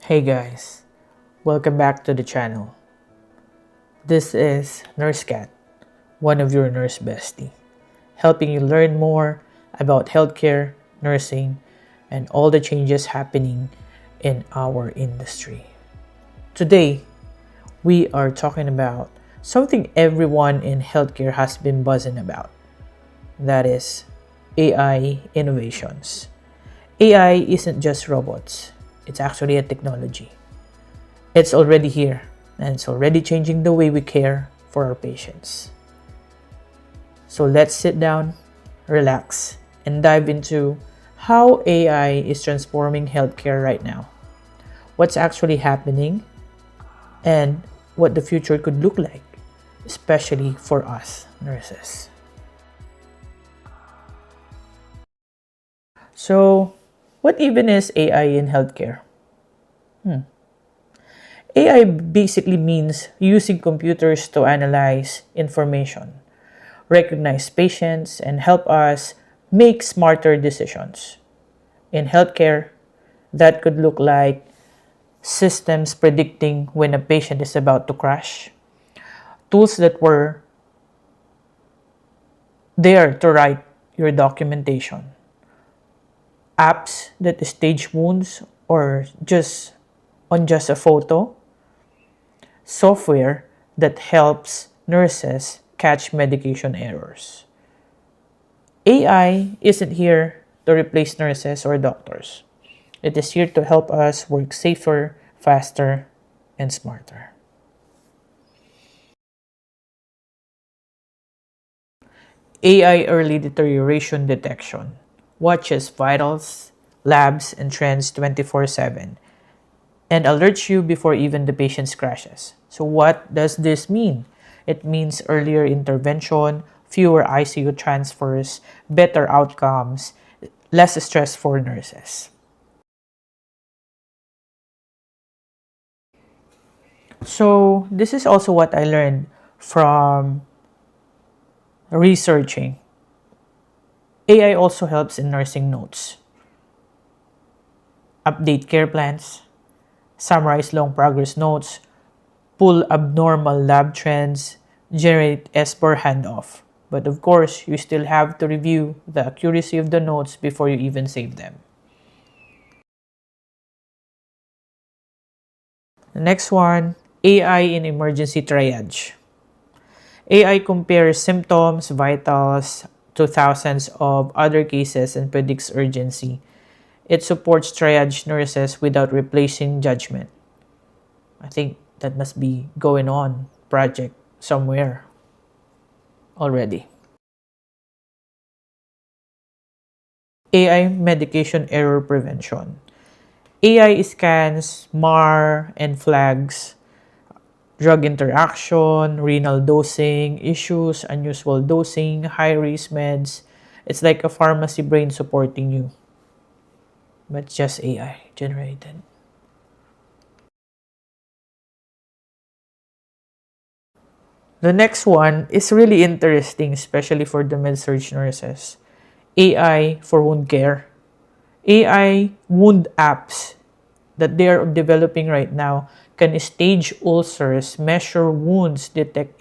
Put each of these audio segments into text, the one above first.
Hey guys, welcome back to the channel. This is Nurse Cat, one of your nurse bestie, helping you learn more about healthcare, nursing, and all the changes happening in our industry. Today, we are talking about something everyone in healthcare has been buzzing about. That is AI innovations. AI isn't just robots, it's actually a technology. It's already here, and it's already changing the way we care for our patients. So let's sit down, relax, and dive into how AI is transforming healthcare right now, what's actually happening, and what the future could look like, especially for us nurses. So, what even is AI in healthcare? AI basically means using computers to analyze information, recognize patients, and help us make smarter decisions. In healthcare, that could look like systems predicting when a patient is about to crash, tools that were there to write your documentation, apps that stage wounds or just a photo, software that helps nurses catch medication errors. AI isn't here to replace nurses or doctors. It is here to help us work safer, faster, and smarter. AI early deterioration detection watches vitals, labs, and trends 24/7 and alerts you before even the patient crashes. So, what does this mean? It means earlier intervention, fewer ICU transfers, better outcomes, less stress for nurses. So, this is also what I learned from researching. AI also helps in nursing notes, update care plans, summarize long progress notes, pull abnormal lab trends, generate SBOR handoff. But of course, you still have to review the accuracy of the notes before you even save them. The next one, AI in emergency triage. AI compares symptoms, vitals to thousands of other cases and predicts urgency. It supports triage nurses without replacing judgment. I think that must be going on project somewhere already. AI medication error prevention. AI scans, MAR, and flags drug interaction, renal dosing, issues, unusual dosing, high risk meds. It's like a pharmacy brain supporting you, but just AI generated. The next one is really interesting, especially for the med-surg nurses. AI for wound care. AI wound apps that they are developing right now can stage ulcers, measure wounds, detect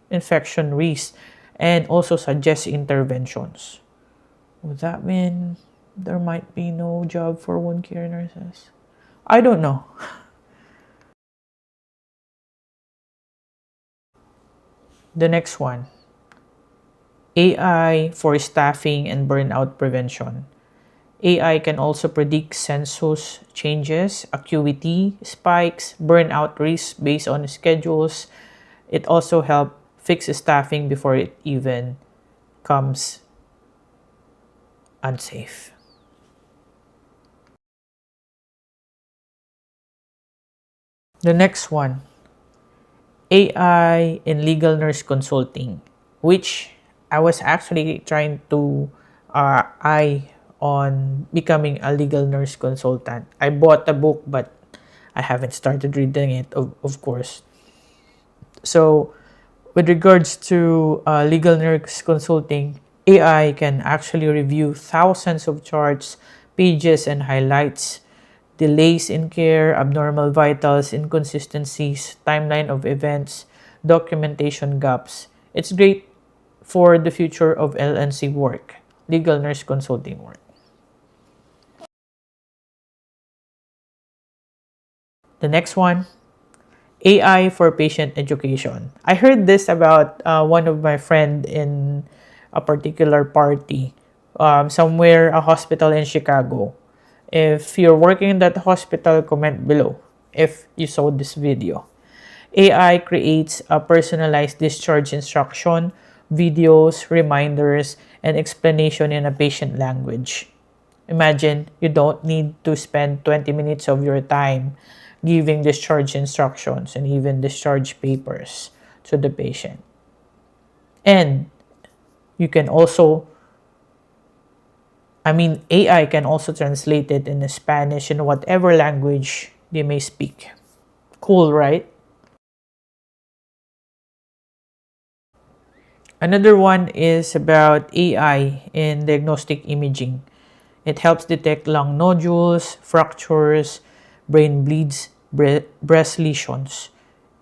infection risk, and also suggest interventions. Would that mean there might be no job for wound care nurses? I don't know. The next one, AI for staffing and burnout prevention. AI can also predict census changes, acuity spikes, burnout risks based on schedules. It also helps fix staffing before it even comes unsafe. The next one, AI in legal nurse consulting, which I was actually trying to eye on becoming a legal nurse consultant. I bought a book, but I haven't started reading it, of course. So, with regards to legal nurse consulting, AI can actually review thousands of charts, pages, and highlights delays in care, abnormal vitals, inconsistencies, timeline of events, documentation gaps. It's great for the future of LNC work, legal nurse consulting work. The next one, AI for patient education. I heard this about one of my friend in a particular party, somewhere a hospital in Chicago. If you're working in that hospital, comment below if you saw this video. AI creates a personalized discharge instruction, videos, reminders, and explanation in a patient language. Imagine you don't need to spend 20 minutes of your time giving discharge instructions and even discharge papers to the patient. And you can also, AI can also translate it in Spanish in whatever language they may speak. Cool, right? Another one is about AI in diagnostic imaging. It helps detect lung nodules, fractures, brain bleeds, breast lesions.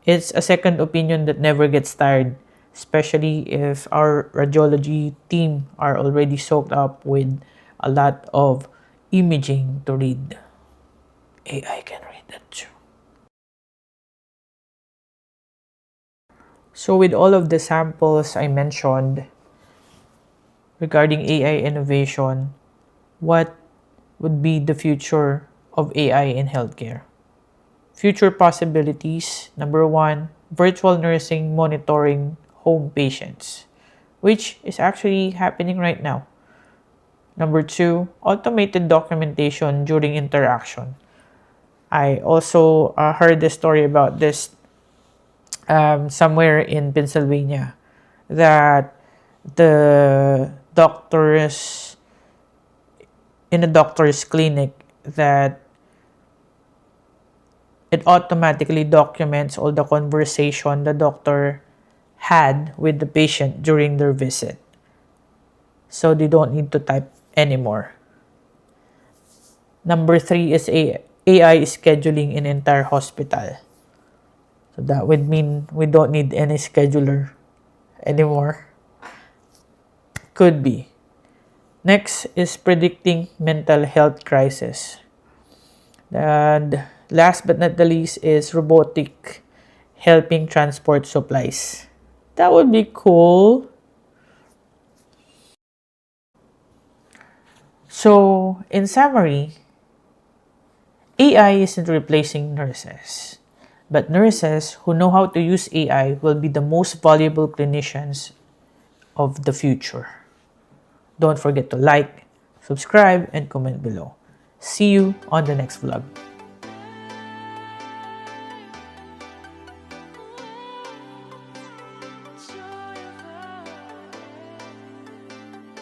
It's a second opinion that never gets tired, especially if our radiology team are already soaked up with a lot of imaging to read. AI can read that too. So with all of the samples I mentioned regarding AI innovation, what would be the future of AI in healthcare? Future possibilities, number one, virtual nursing monitoring home patients, which is actually happening right now. Number two, automated documentation during interaction. I also heard the story about this somewhere in Pennsylvania, that the doctors in a doctor's clinic, that it automatically documents all the conversation the doctor had with the patient during their visit. So they don't need to type anymore. Number three is AI scheduling in entire hospital. So that would mean we don't need any scheduler anymore. Could be. Next is predicting mental health crisis. And last but not the least is robotic helping transport supplies. That would be cool. So, in summary, AI isn't replacing nurses, but nurses who know how to use AI will be the most valuable clinicians of the future. Don't forget to like, subscribe, and comment below. See you on the next vlog.